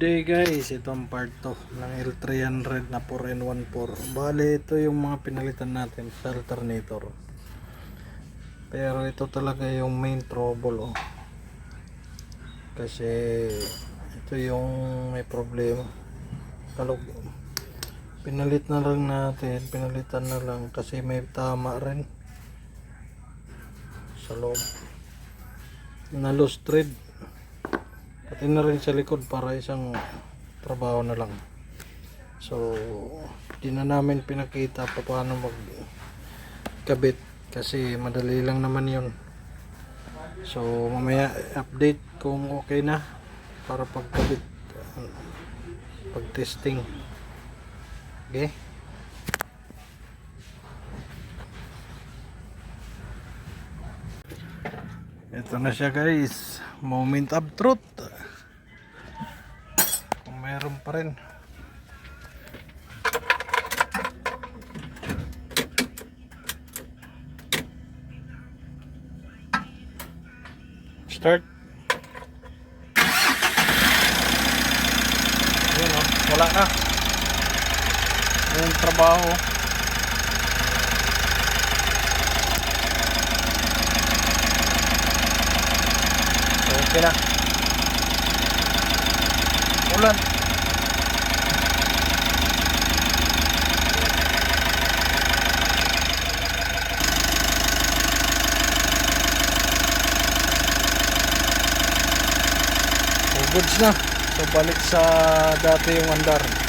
day guys, ito ang part 2 ng L300 na 4N14. Bale, ito yung mga pinalitan natin sa alternator. Pero ito talaga yung main trouble, oh. Kasi ito yung may problema. Kalog pinalit na lang natin, pinalitan na lang kasi may tama rin sa loob na loose thread. Pati na rin sa likod para isang trabaho na lang. So di na namin pinakita pa paano magkabit kasi madali lang naman yun. So mamaya update kung okay na para pagkabit, pag testing. Okay, ito na siya guys, moment of truth. Kung mayroon pa rin. Start. Ayun, oh, wala na yung trabaho. Okay na. Ulan. So goods na. So balik sa dati yung andar.